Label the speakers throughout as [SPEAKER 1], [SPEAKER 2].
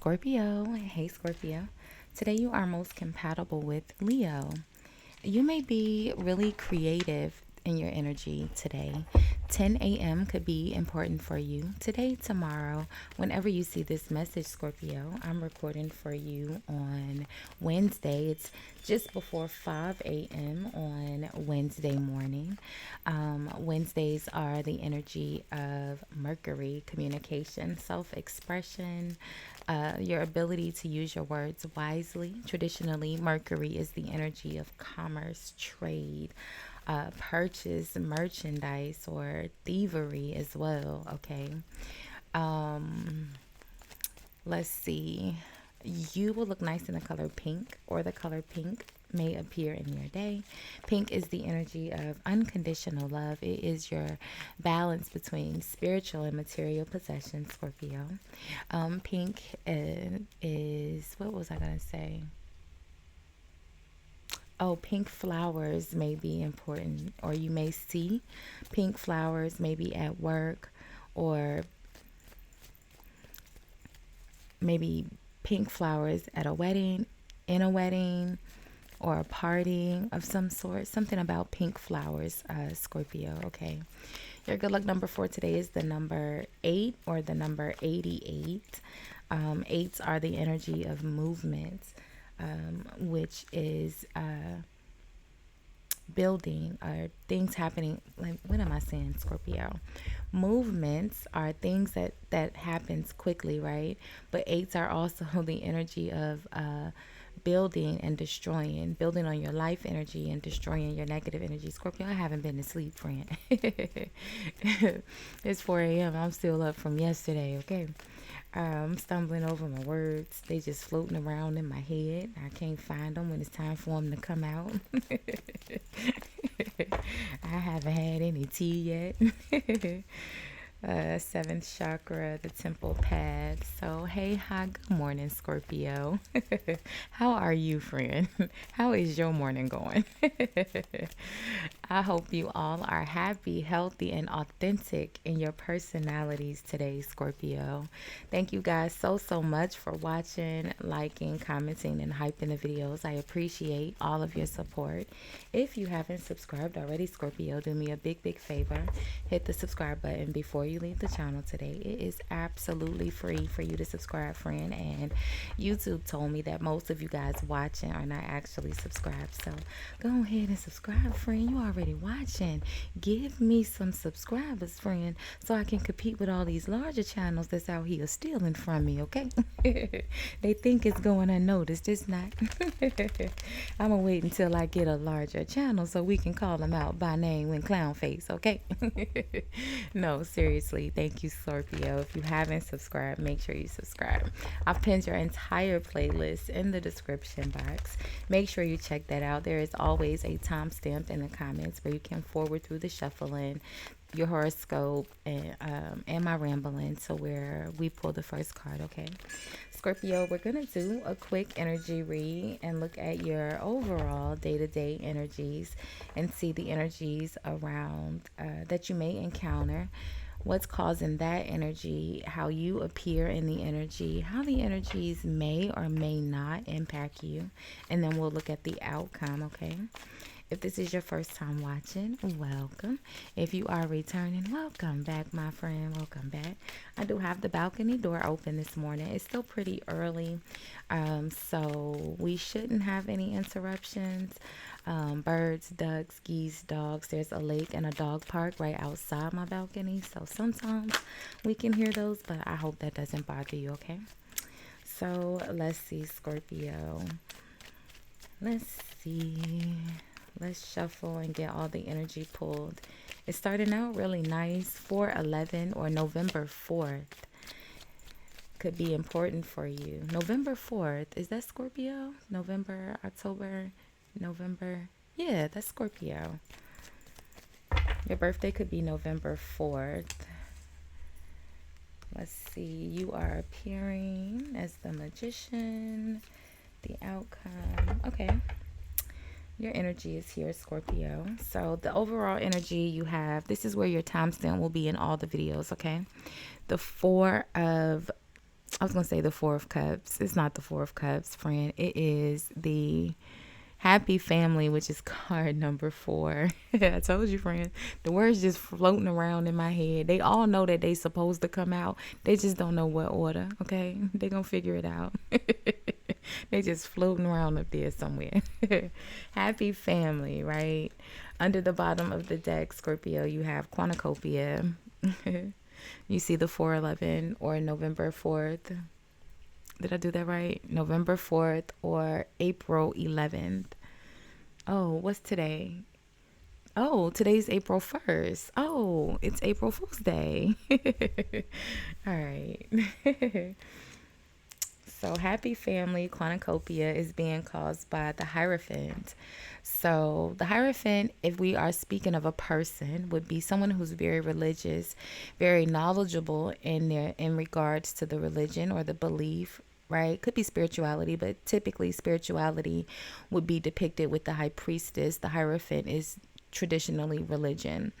[SPEAKER 1] Scorpio. Hey, Scorpio. Today you are most compatible with Leo. You may be really creative in your energy today. 10 a.m. could be important for you. Today, tomorrow, whenever you see this message, Scorpio, I'm recording for you on Wednesday. It's just before 5 a.m. on Wednesday morning. Wednesdays are the energy of Mercury, communication, self expression, your ability to use your words wisely. Traditionally, Mercury is the energy of commerce, trade, purchase, merchandise, or thievery as well. Okay. Um, let's see. You will look nice in the color pink, or the color pink may appear in your day. Pink is the energy of unconditional love. It is your balance between spiritual and material possessions, Scorpio. Pink is, what was I going to say? Oh, pink flowers may be important, or you may see pink flowers maybe at work, or maybe pink flowers at a wedding, in a wedding, or a party of some sort. Something about pink flowers, Scorpio, okay? Your good luck number for today is the number 8 or the number 88. Eights are the energy of movement, which is building or things happening. Like, what am I saying, Scorpio? Movements are things that happens quickly, right? But eights are also the energy of building and destroying, building on your life energy and destroying your negative energy. Scorpio, I haven't been to sleep, friend. It's 4 a.m. I'm still up from yesterday, okay? I'm stumbling over my words. They just floating around in my head. I can't find them when it's time for them to come out. I haven't had any tea yet. Seventh chakra, the temple pad. So, hey, hi, good morning, Scorpio. How are you, friend? How is your morning going? I hope you all are happy, healthy, and authentic in your personalities today, Scorpio. Thank you guys so much for watching, liking, commenting, and hyping the videos. I appreciate all of your support. If you haven't subscribed already, Scorpio, do me a big favor. Hit the subscribe button before you leave the channel today. It is absolutely free for you to subscribe, friend. And YouTube told me that most of you guys watching are not actually subscribed. So go ahead and subscribe, friend. You already watching. Give me some subscribers, friend, so I can compete with all these larger channels that's out here stealing from me, okay? They think it's going unnoticed. It's not. I'm gonna wait until I get a larger channel so we can call them out by name when clown face, okay? No, seriously, thank you, Scorpio. If you haven't subscribed, make sure you subscribe. I've pinned your entire playlist in the description box. Make sure you check that out. There is always a timestamp in the comments where you can forward through the shuffling, your horoscope, and my rambling to where we pull the first card, okay? Scorpio, we're going to do a quick energy read and look at your overall day-to-day energies and see the energies around that you may encounter, what's causing that energy, how you appear in the energy, how the energies may or may not impact you, and then we'll look at the outcome, okay? If this is your first time watching, welcome. If you are returning, welcome back, my friend. Welcome back. I do have the balcony door open this morning. It's still pretty early, so we shouldn't have any interruptions. Birds, ducks, geese, dogs. There's a lake and a dog park right outside my balcony, so sometimes we can hear those, but I hope that doesn't bother you, okay? So let's see, Scorpio. Let's see. Let's shuffle and get all the energy pulled. It's starting out really nice. 4/11 or November 4th could be important for you. November 4th, is that Scorpio? November, October, November. Yeah, that's Scorpio. Your birthday could be November 4th. Let's see. You are appearing as the Magician. The outcome. Okay. Your energy is here, Scorpio. So the overall energy you have, this is where your timestamp will be in all the videos, okay? The Four of I was going to say the Four of Cups. It's not the Four of Cups, friend. It is the Happy Family, which is card number 4. I told you, friend. The words just floating around in my head. They all know that they supposed to come out. They just don't know what order, okay? They gonna figure it out. They just floating around up there somewhere. Happy Family, right? Under the bottom of the deck, Scorpio, you have cornucopia. You see the 411 or November 4th. Did I do that right? November 4th or April 11th. Oh, what's today? Oh, today's April 1st. Oh, it's April Fool's Day. All right. So Happy Family cornucopia is being caused by the Hierophant. So the Hierophant, if we are speaking of a person, would be someone who's very religious, very knowledgeable in regards to the religion or the belief, right? Could be spirituality, but typically spirituality would be depicted with the High Priestess. The Hierophant is traditionally religion.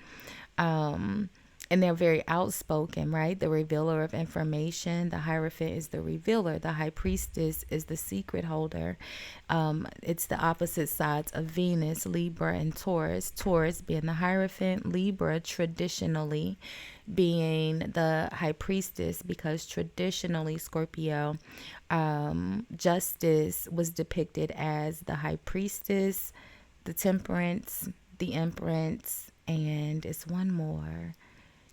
[SPEAKER 1] And they're very outspoken, right? The revealer of information. The Hierophant is the revealer. The High Priestess is the secret holder. It's the opposite sides of Venus, Libra, and Taurus. Taurus being the Hierophant, Libra traditionally being the High Priestess, because traditionally Scorpio, justice was depicted as the High Priestess, the Temperance, the Empress, and it's one more.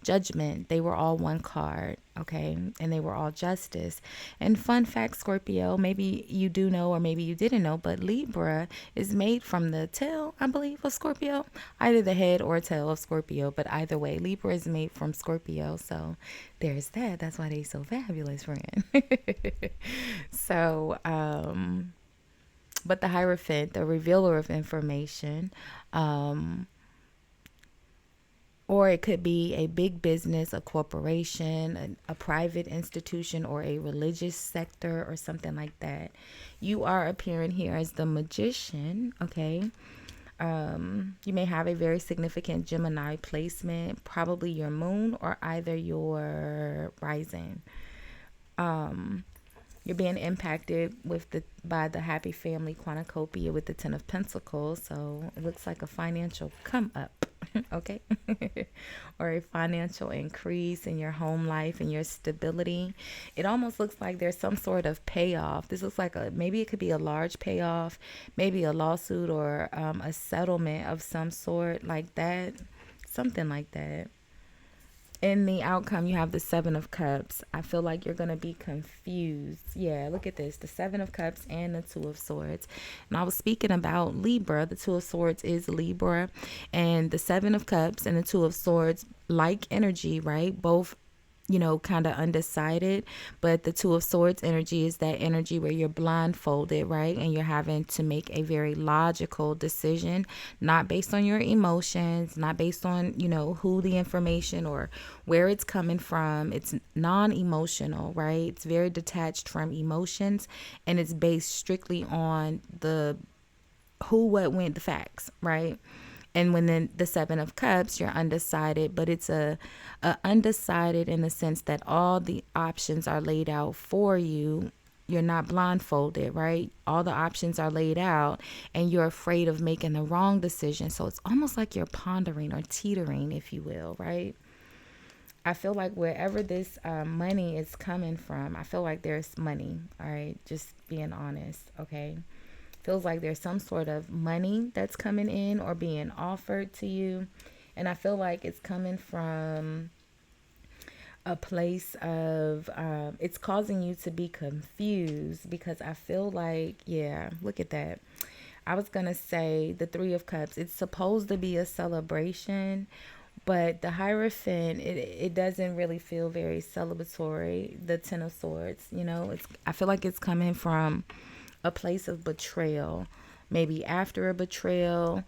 [SPEAKER 1] Judgment. They were all one card, okay? And they were all justice. And fun fact, Scorpio, maybe you do know or maybe you didn't know, but Libra is made from the tail, I believe, of Scorpio. Either the head or tail of Scorpio, but either way, Libra is made from Scorpio. So there's that. That's why they so fabulous, friend. So, but the Hierophant, the revealer of information, or it could be a big business, a corporation, a private institution, or a religious sector or something like that. You are appearing here as the Magician, okay? You may have a very significant Gemini placement, probably your moon or either your rising. You're being impacted by the Happy Family cornucopia with the 10 of Pentacles. So it looks like a financial come up, okay? Or a financial increase in your home life and your stability. It almost looks like there's some sort of payoff. This looks like maybe it could be a large payoff, maybe a lawsuit or a settlement of some sort like that. Something like that. In the outcome, you have the 7 of Cups. I feel like you're going to be confused. Yeah, look at this. The 7 of Cups and the 2 of Swords. And I was speaking about Libra. The 2 of Swords is Libra. And the 7 of Cups and the 2 of Swords, like energy, right? Both, kind of undecided. But the 2 of Swords energy is that energy where you're blindfolded, right? And you're having to make a very logical decision, not based on your emotions, not based on, who the information or where it's coming from. It's non-emotional, right? It's very detached from emotions, and it's based strictly on the who, what, when, the facts, right? And when then the 7 of Cups, you're undecided, but it's a undecided in the sense that all the options are laid out for you. You're not blindfolded, right? All the options are laid out and you're afraid of making the wrong decision. So it's almost like you're pondering or teetering, if you will, right? I feel like wherever this money is coming from, I feel like there's money, all right? Just being honest, okay? Feels like there's some sort of money that's coming in or being offered to you. And I feel like it's coming from a place of, it's causing you to be confused, because I feel like, yeah, look at that. I was going to say the 3 of Cups. It's supposed to be a celebration, but the Hierophant, it doesn't really feel very celebratory. The 10 of Swords, I feel like it's coming from a place of betrayal. Maybe after a betrayal,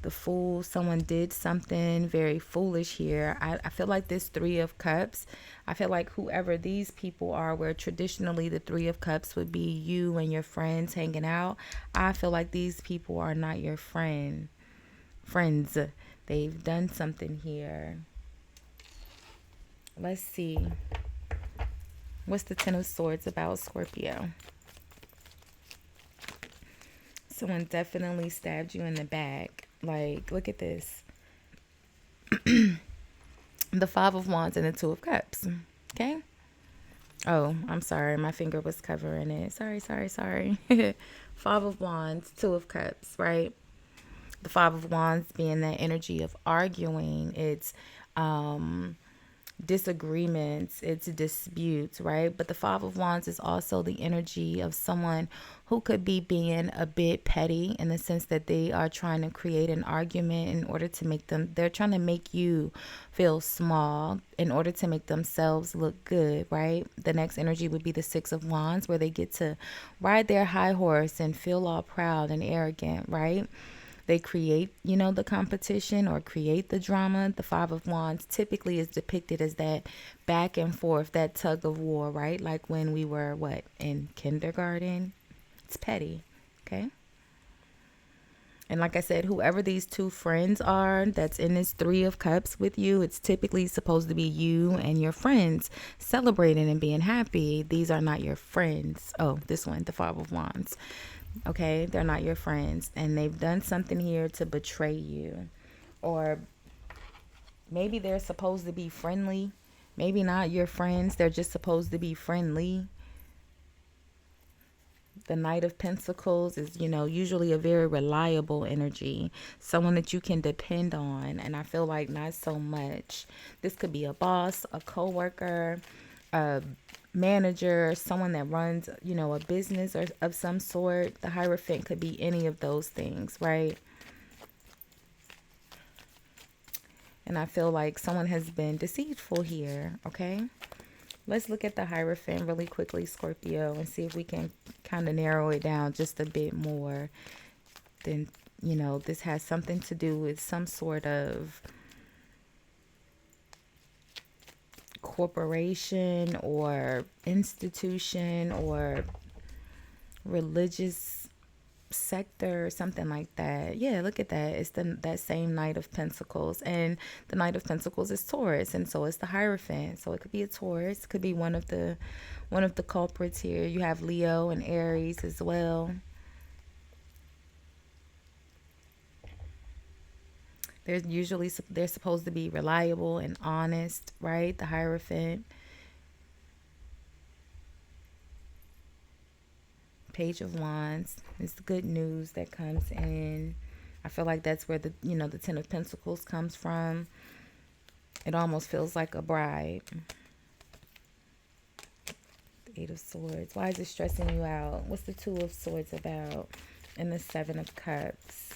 [SPEAKER 1] the Fool, someone did something very foolish here. I feel like this 3 of Cups, I feel like whoever these people are, where traditionally the 3 of Cups would be you and your friends hanging out, I feel like these people are not your friends. They've done something here. Let's see. What's the Ten of Swords about, Scorpio? Someone definitely stabbed you in the back. Like, look at this. The Five of Wands and the Two of Cups. Okay? Oh, I'm sorry. My finger was covering it. Sorry. Five of Wands, Two of Cups, right? The Five of Wands being that energy of arguing. It's disagreements, it's disputes, right? But the Five of Wands is also the energy of someone who could be being a bit petty, in the sense that they are trying to create an argument in order to make them, they're trying to make you feel small in order to make themselves look good, right? The next energy would be the Six of Wands, where they get to ride their high horse and feel all proud and arrogant, right? They create, the competition or create the drama. The Five of Wands typically is depicted as that back and forth, that tug of war, right? Like when we were, in kindergarten? It's petty, okay? And like I said, whoever these two friends are that's in this Three of Cups with you, it's typically supposed to be you and your friends celebrating and being happy. These are not your friends. Oh, this one, the Five of Wands. Okay, they're not your friends, and they've done something here to betray you. Or maybe they're supposed to be friendly, maybe not your friends, they're just supposed to be friendly. The Knight of Pentacles is, usually a very reliable energy, someone that you can depend on. And I feel like not so much. This could be a boss, a coworker, a manager, someone that runs, a business or of some sort. The Hierophant could be any of those things, right? And I feel like someone has been deceitful here, okay? Let's look at the Hierophant really quickly, Scorpio, and see if we can kind of narrow it down just a bit more. Then, this has something to do with some sort of corporation or institution or religious sector or something like that. Yeah, look at that. It's that same Knight of Pentacles, and the Knight of Pentacles is Taurus, and so is the Hierophant. So it could be a Taurus, could be one of the culprits here. You have Leo and Aries as well. They're supposed to be reliable and honest, right? The Hierophant. Page of Wands is the good news that comes in. I feel like that's where the Ten of Pentacles comes from. It almost feels like a bride. The Eight of Swords. Why is it stressing you out? What's the Two of Swords about? And the Seven of Cups.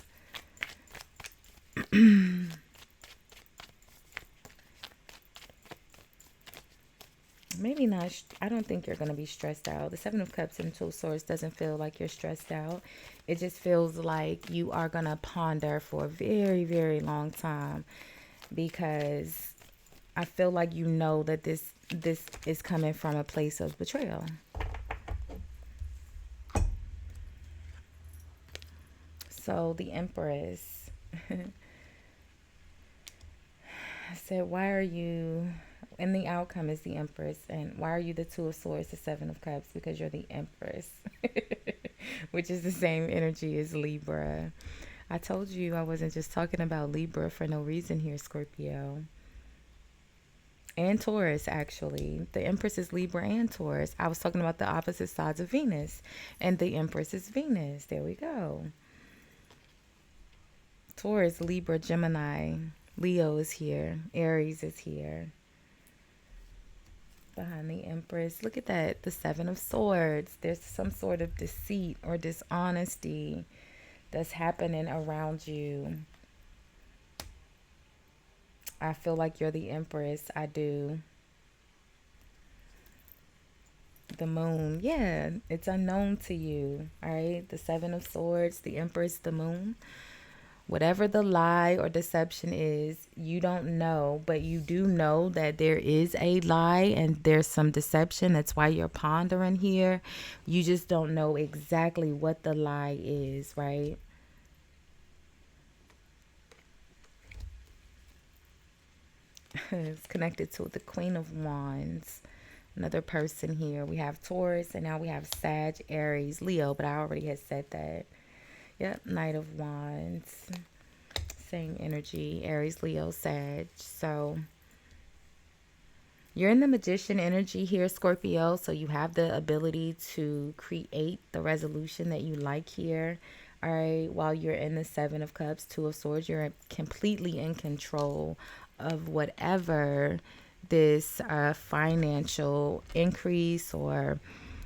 [SPEAKER 1] Maybe not. I don't think you're going to be stressed out. The Seven of Cups and Two of Swords doesn't feel like you're stressed out. It just feels like you are going to ponder for a very, very long time, because I feel like that this is coming from a place of betrayal. So the Empress said, why are you... And the outcome is the Empress. And why are you the Two of Swords, the Seven of Cups? Because you're the Empress, which is the same energy as Libra. I told you I wasn't just talking about Libra for no reason here, Scorpio. And Taurus, actually. The Empress is Libra and Taurus. I was talking about the opposite sides of Venus. And the Empress is Venus. There we go. Taurus, Libra, Gemini. Leo is here. Aries is here. Behind the Empress, look at that, the Seven of Swords. There's some sort of deceit or dishonesty that's happening around you. I feel like you're the Empress. I do. The Moon, yeah, it's unknown to you. All right, the Seven of Swords, the Empress, the Moon. Whatever the lie or deception is, you don't know, but you do know that there is a lie and there's some deception. That's why you're pondering here. You just don't know exactly what the lie is, right? It's connected to the Queen of Wands. Another person here. We have Taurus, and now we have Sag, Aries, Leo, but I already had said that. Yep, Knight of Wands. Same energy, Aries, Leo, Sag. So you're in the Magician energy here, Scorpio. So you have the ability to create the resolution that you like here. All right, while you're in the Seven of Cups, Two of Swords, you're completely in control of whatever this financial increase or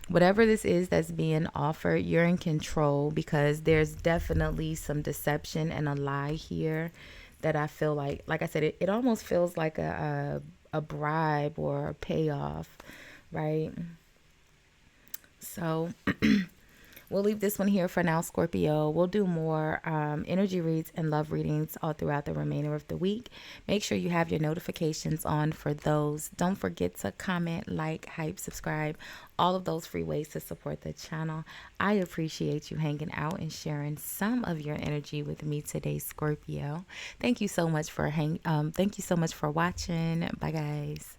[SPEAKER 1] whatever this is that's being offered. You're in control because there's definitely some deception and a lie here that I feel like I said, it almost feels like a bribe or a payoff, right? So we'll leave this one here for now, Scorpio. We'll do more energy reads and love readings all throughout the remainder of the week. Make sure you have your notifications on for those. Don't forget to comment, like, hype, subscribe, all of those free ways to support the channel. I appreciate you hanging out and sharing some of your energy with me today, Scorpio. Thank you so much for watching. Bye, guys.